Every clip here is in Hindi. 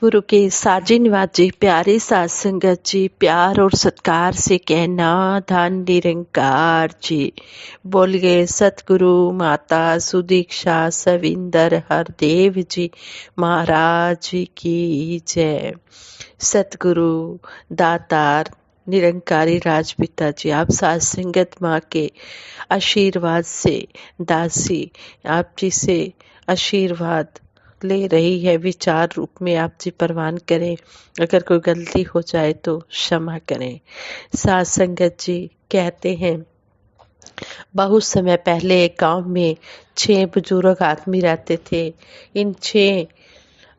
सतगुरु के साजी निवाजी प्यारे साध संगत जी, प्यार और सत्कार से कहना धन निरंकार जी। बोलिए सतगुरु माता सुदीक्षा सविंदर हरदेव जी महाराज की जय। सतगुरु दातार निरंकारी राजपिता जी, आप साध संगत माँ के आशीर्वाद से दासी आप जी से आशीर्वाद ले रही है, विचार रूप में आप जी परवान करें। अगर कोई गलती हो जाए तो क्षमा करें। साध संगत जी कहते हैं, बहुत समय पहले एक गांव में 6 बुजुर्ग आदमी रहते थे। इन 6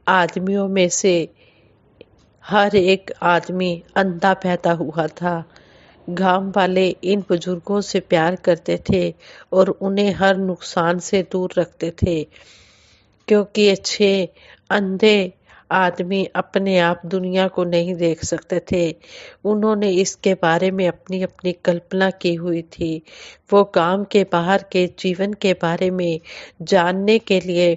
आदमियों में से हर एक आदमी अंधा पैदा हुआ था। गांव वाले इन बुजुर्गों से प्यार करते थे और उन्हें हर नुकसान से दूर रखते थे, क्योंकि ये 6 अंधे आदमी अपने आप दुनिया को नहीं देख सकते थे। उन्होंने इसके बारे में अपनी अपनी कल्पना की हुई थी। वो गांव के बाहर के जीवन के बारे में जानने के लिए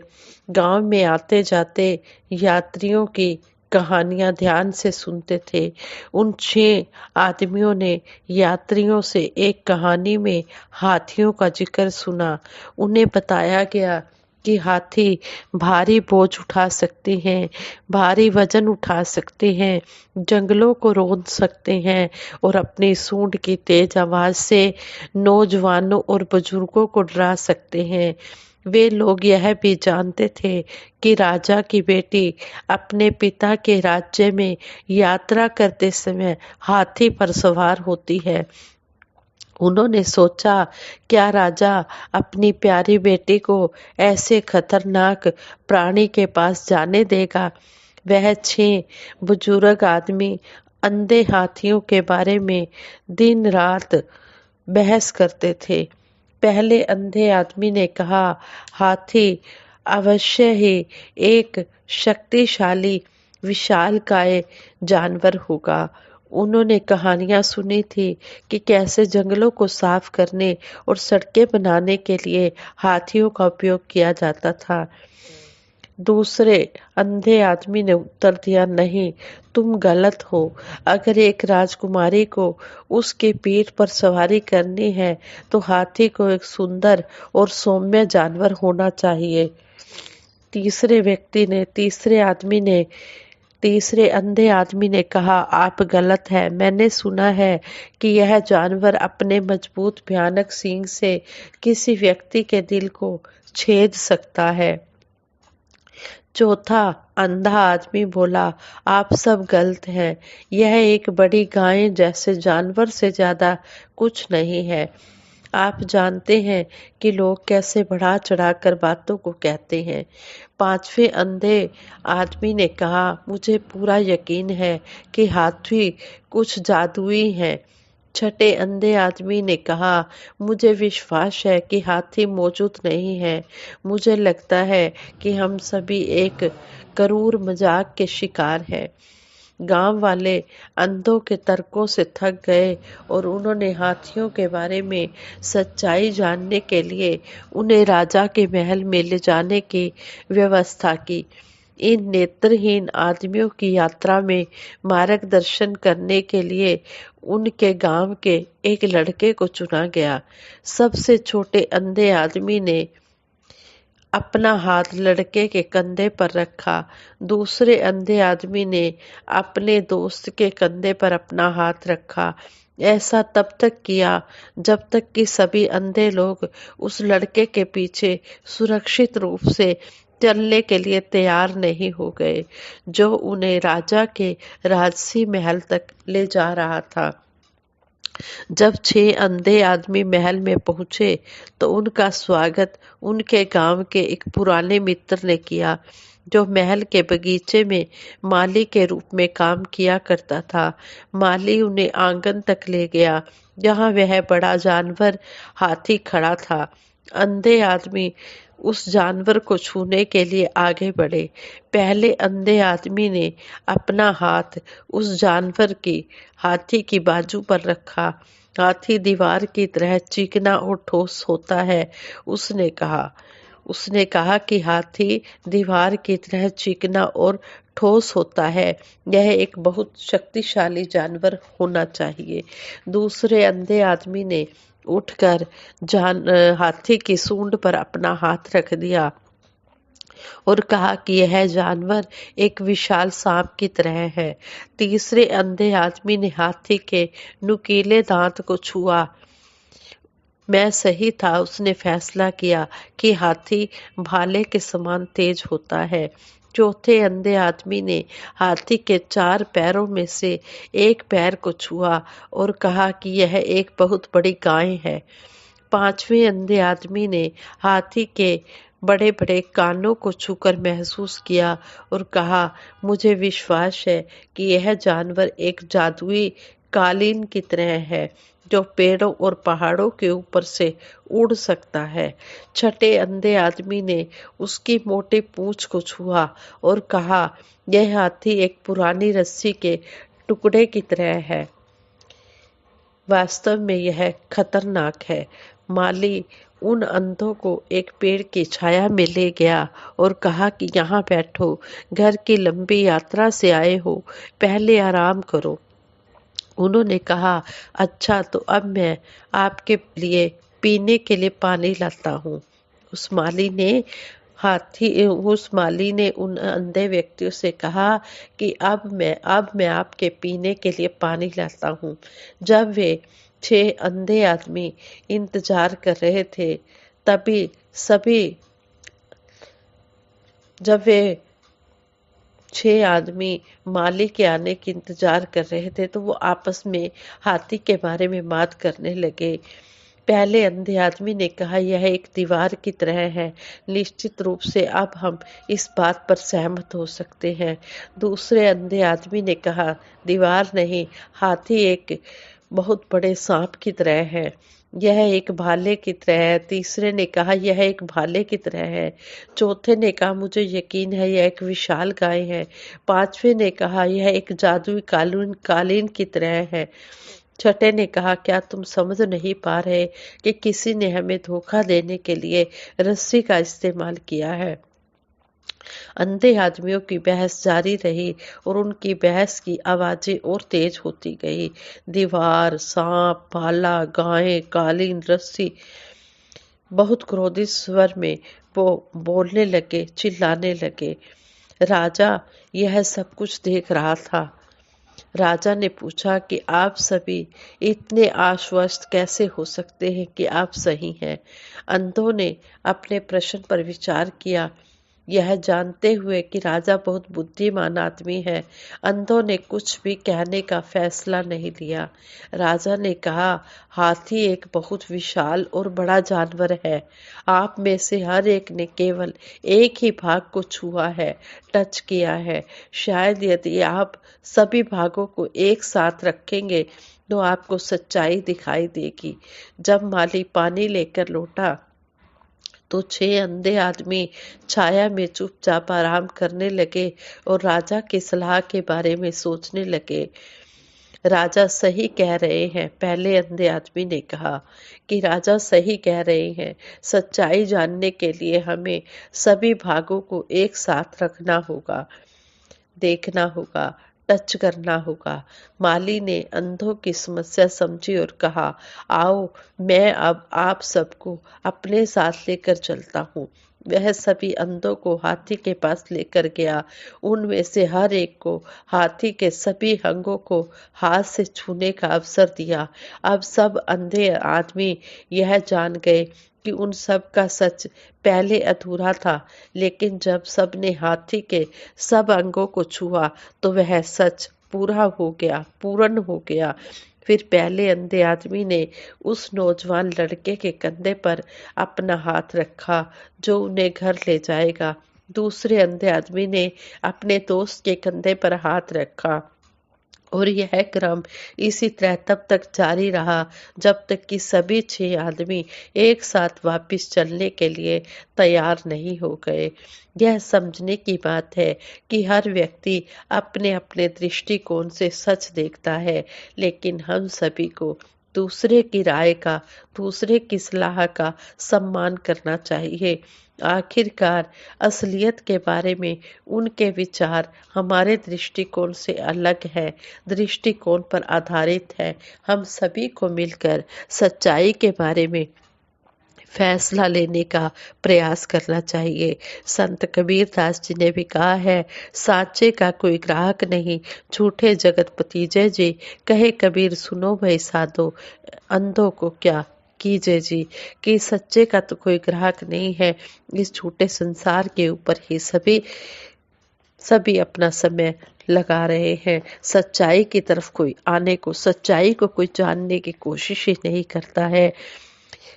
गांव में आते जाते यात्रियों की कहानियां ध्यान से सुनते थे। उन 6 आदमियों ने यात्रियों से एक कहानी में हाथियों का जिक्र सुना। उन्हें बताया गया कि हाथी भारी बोझ उठा सकते हैं, भारी वजन उठा सकते हैं, जंगलों को रोंद सकते हैं और अपनी सूंड की तेज आवाज से नौजवानों और बुजुर्गों को डरा सकते हैं। वे लोग यह भी जानते थे कि राजा की बेटी अपने पिता के राज्य में यात्रा करते समय हाथी पर सवार होती है। उन्होंने सोचा, क्या राजा अपनी प्यारी बेटी को ऐसे खतरनाक प्राणी के पास जाने देगा? वह 6 बुजुर्ग आदमी अंधे हाथियों के बारे में दिन रात बहस करते थे। पहले अंधे आदमी ने कहा, हाथी अवश्य ही एक शक्तिशाली विशालकाय जानवर होगा। उन्होंने कहानियां सुनी थी कि कैसे जंगलों को साफ करने और सड़कें बनाने के लिए हाथियों का उपयोग किया जाता था। दूसरे अंधे आदमी ने उत्तर दिया, नहीं, तुम गलत हो। अगर एक राजकुमारी को उसकी पीठ पर सवारी करनी है तो हाथी को एक सुंदर और सौम्य जानवर होना चाहिए। तीसरे अंधे आदमी ने कहा, आप गलत है। मैंने सुना है कि यह जानवर अपने मजबूत भयानक सींग से किसी व्यक्ति के दिल को छेद सकता है। चौथा अंधा आदमी बोला, आप सब गलत हैं। यह एक बड़ी गाय जैसे जानवर से ज्यादा कुछ नहीं है। आप जानते हैं कि लोग कैसे बढ़ा चढ़ाकर बातों को कहते हैं। 5वें अंधे आदमी ने कहा, मुझे पूरा यकीन है कि हाथी कुछ जादुई है। 6ठे अंधे आदमी ने कहा, मुझे विश्वास है कि हाथी मौजूद नहीं है। मुझे लगता है कि हम सभी एक करूर मजाक के शिकार हैं। गांव वाले अंधों के तर्कों से थक गए और उन्होंने हाथियों के बारे में सच्चाई जानने के लिए उन्हें राजा के महल में ले जाने की व्यवस्था की। इन नेत्रहीन आदमियों की यात्रा में मार्गदर्शन करने के लिए उनके गांव के एक लड़के को चुना गया। सबसे छोटे अंधे आदमी ने अपना हाथ लड़के के कंधे पर रखा। दूसरे अंधे आदमी ने अपने दोस्त के कंधे पर अपना हाथ रखा। ऐसा तब तक किया जब तक कि सभी अंधे लोग उस लड़के के पीछे सुरक्षित रूप से चलने के लिए तैयार नहीं हो गए, जो उन्हें राजा के राजसी महल तक ले जा रहा था। जब 6 अंधे आदमी महल में पहुंचे तो उनका स्वागत उनके गांव के एक पुराने मित्र ने किया, जो महल के बगीचे में माली के रूप में काम किया करता था। माली उन्हें आंगन तक ले गया, जहां वह बड़ा जानवर हाथी खड़ा था। अंधे आदमी उस जानवर को छूने के लिए आगे बढ़े। पहले अंधे आदमी ने अपना हाथ उस जानवर की हाथी की बाजू पर रखा। हाथी दीवार की तरह चिकना और ठोस होता है, उसने कहा। उसने कहा कि हाथी दीवार की तरह चिकना और ठोस होता है। यह एक बहुत शक्तिशाली जानवर होना चाहिए। दूसरे अंधे आदमी ने उठकर हाथी की सूंड पर अपना हाथ रख दिया और कहा कि यह जानवर एक विशाल सांप की तरह है। तीसरे अंधे आदमी ने हाथी के नुकीले दांत को छुआ। मैं सही था, उसने फैसला किया कि हाथी भाले के समान तेज होता है। चौथे अंधे आदमी ने हाथी के 4 पैरों में से एक पैर को छुआ और कहा कि यह एक बहुत बड़ी गाय है। पांचवें अंधे आदमी ने हाथी के बड़े बड़े कानों को छूकर महसूस किया और कहा, मुझे विश्वास है कि यह जानवर एक जादुई कालीन की तरह है जो पेड़ों और पहाड़ों के ऊपर से उड़ सकता है। छठे अंधे आदमी ने उसकी मोटी पूंछ को छुआ और कहा, यह हाथी एक पुरानी रस्सी के टुकड़े की तरह है। वास्तव में यह खतरनाक है। माली उन अंधों को एक पेड़ की छाया में ले गया और कहा कि यहाँ बैठो, घर की लंबी यात्रा से आए हो, पहले आराम करो। उन्होंने कहा, अच्छा तो अब मैं आपके लिए पीने के लिए पानी लाता हूँ। उस माली ने उन अंधे व्यक्तियों से कहा कि अब मैं आपके पीने के लिए पानी लाता हूँ। जब वे 6 अंधे आदमी इंतजार कर रहे थे, तभी सभी जब वे 6 आदमी माली के आने की इंतजार कर रहे थे तो वो आपस में हाथी के बारे में बात करने लगे। पहले अंधे आदमी ने कहा, यह एक दीवार की तरह है। निश्चित रूप से अब हम इस बात पर सहमत हो सकते हैं। दूसरे अंधे आदमी ने कहा, दीवार नहीं, हाथी एक बहुत बड़े सांप की तरह है। यह एक भाले की तरह है। तीसरे ने कहा, यह एक भाले की तरह है। चौथे ने कहा, मुझे यकीन है यह एक विशाल गाय है। पांचवें ने कहा, यह एक जादुई कालीन की तरह है। छठे ने कहा, क्या तुम समझ नहीं पा रहे कि किसी ने हमें धोखा देने के लिए रस्सी का इस्तेमाल किया है। अंधे आदमियों की बहस जारी रही और उनकी बहस की आवाजें और तेज होती गई। दीवार, सांप, भाला, गाय, कालीन, रस्सी, बहुत क्रोधित स्वर में वो बोलने लगे, चिल्लाने लगे। राजा यह सब कुछ देख रहा था। राजा ने पूछा कि आप सभी इतने आश्वस्त कैसे हो सकते हैं कि आप सही हैं। अंधों ने अपने प्रश्न पर विचार किया, यह जानते हुए कि राजा बहुत बुद्धिमान आदमी है। अंधों ने कुछ भी कहने का फैसला नहीं लिया। राजा ने कहा, हाथी एक बहुत विशाल और बड़ा जानवर है। आप में से हर एक ने केवल एक ही भाग को छुआ है, टच किया है। शायद यदि आप सभी भागों को एक साथ रखेंगे तो आपको सच्चाई दिखाई देगी। जब माली पानी लेकर लौटा तो 6 अंधे आदमी छाया में चुपचाप आराम करने लगे और राजा की सलाह के बारे में सोचने लगे। राजा सही कह रहे हैं, पहले अंधे आदमी ने कहा कि राजा सही कह रहे हैं। सच्चाई जानने के लिए हमें सभी भागों को एक साथ रखना होगा, देखना होगा, टच करना होगा। माली ने अंधों की समस्या समझी और कहा, आओ मैं अब आप सबको अपने साथ लेकर चलता हूँ। वह सभी अंधों को हाथी के पास लेकर गया। उनमें से हर एक को हाथी के सभी अंगों को हाथ से छूने का अवसर दिया। अब सब अंधे आदमी यह जान गए कि उन सब का सच पहले अधूरा था, लेकिन जब सबने हाथी के सब अंगों को छुआ तो वह सच पूर्ण हो गया। फिर पहले अंधे आदमी ने उस नौजवान लड़के के कंधे पर अपना हाथ रखा जो उन्हें घर ले जाएगा। दूसरे अंधे आदमी ने अपने दोस्त के कंधे पर हाथ रखा और यह क्रम इसी तरह तब तक जारी रहा जब तक कि सभी 6 आदमी एक साथ वापस चलने के लिए तैयार नहीं हो गए। यह समझने की बात है कि हर व्यक्ति अपने अपने दृष्टिकोण से सच देखता है, लेकिन हम सभी को दूसरे की राय का, दूसरे की सलाह का सम्मान करना चाहिए। आखिरकार असलियत के बारे में उनके विचार हमारे दृष्टिकोण से अलग है, दृष्टिकोण पर आधारित है। हम सभी को मिलकर सच्चाई के बारे में फैसला लेने का प्रयास करना चाहिए। संत कबीर दास जी ने भी कहा है, साचे का कोई ग्राहक नहीं, झूठे जगत पतीजे जी। कहे कबीर सुनो भाई साधो, अंधों को क्या कीजे जी। कि सच्चे का तो कोई ग्राहक नहीं है। इस झूठे संसार के ऊपर ही सभी अपना समय लगा रहे हैं। सच्चाई की तरफ कोई आने को, सच्चाई को कोई जानने की कोशिश ही नहीं करता है।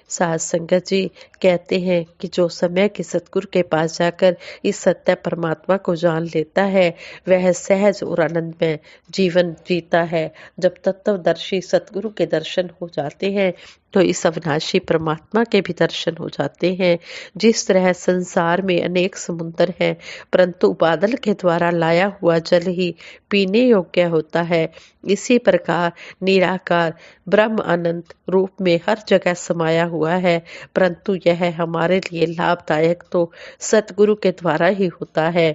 साध संगत जी कहते हैं कि जो समय के सतगुरु के पास जाकर इस सत्य परमात्मा को जान लेता है, वह सहज और आनंद में जीवन जीता है। जब तत्वदर्शी सतगुरु के दर्शन हो जाते हैं तो इस अविनाशी परमात्मा के भी दर्शन हो जाते हैं। जिस तरह संसार में अनेक समुद्र हैं, परंतु बादल के द्वारा लाया हुआ जल ही पीने योग्य होता है, इसी प्रकार निराकार ब्रह्म अनंत रूप में हर जगह समाया हुआ है, परंतु यह हमारे लिए लाभदायक तो सतगुरु के द्वारा ही होता है।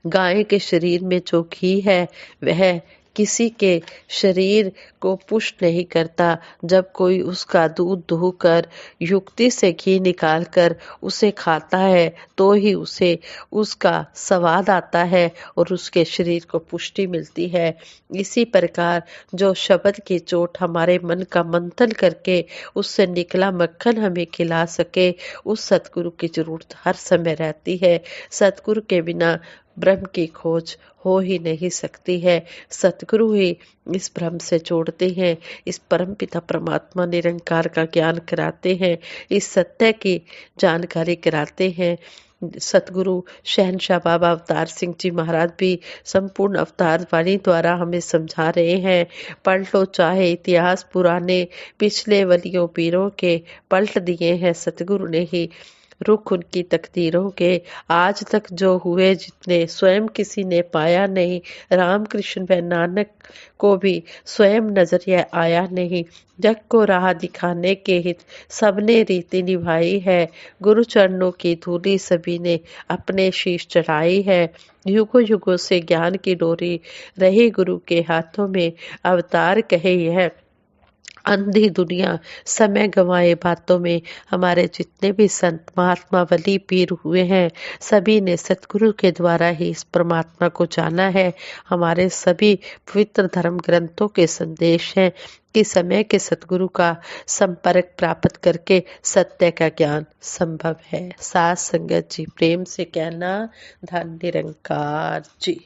गाय के शरीर में जो घी है वह किसी के शरीर को पुष्ट नहीं करता। जब कोई उसका दूध दुहकर युक्ति से घी निकालकर उसे खाता है तो ही उसे उसका स्वाद आता है और उसके शरीर को पुष्टि मिलती है। इसी प्रकार जो शब्द की चोट हमारे मन का मंथन करके उससे निकला मक्खन हमें खिला सके, उस सतगुरु की जरूरत हर समय रहती है। सतगुरु के बिना ब्रह्म की खोज हो ही नहीं सकती है। सतगुरु ही इस ब्रह्म से जोड़ते हैं, इस परमपिता परमात्मा निरंकार का ज्ञान कराते हैं, इस सत्य की जानकारी कराते हैं। सतगुरु शहनशाह बाबा अवतार सिंह जी महाराज भी संपूर्ण अवतार वाणी द्वारा हमें समझा रहे हैं। पढ़ लो चाहे इतिहास पुराने, पिछले वलियों पीरों के, पलट दिए हैं सतगुरु ने ही रुख उनकी तकदीरों के। आज तक जो हुए जितने स्वयं किसी ने पाया नहीं, राम कृष्ण व नानक को भी स्वयं नजर यह आया नहीं। जग को राह दिखाने के हित सबने रीति निभाई है, गुरु चरणों की धूली सभी ने अपने शीश चढ़ाई है। युगों युगों से ज्ञान की डोरी रही गुरु के हाथों में, अवतार कहे यह अंधी दुनिया समय गंवाए बातों में। हमारे जितने भी संत महात्मा वली पीर हुए हैं, सभी ने सतगुरु के द्वारा ही इस परमात्मा को जाना है। हमारे सभी पवित्र धर्म ग्रंथों के संदेश हैं कि समय के सतगुरु का संपर्क प्राप्त करके सत्य का ज्ञान संभव है। साथ संगत जी प्रेम से कहना, धन निरंकार जी।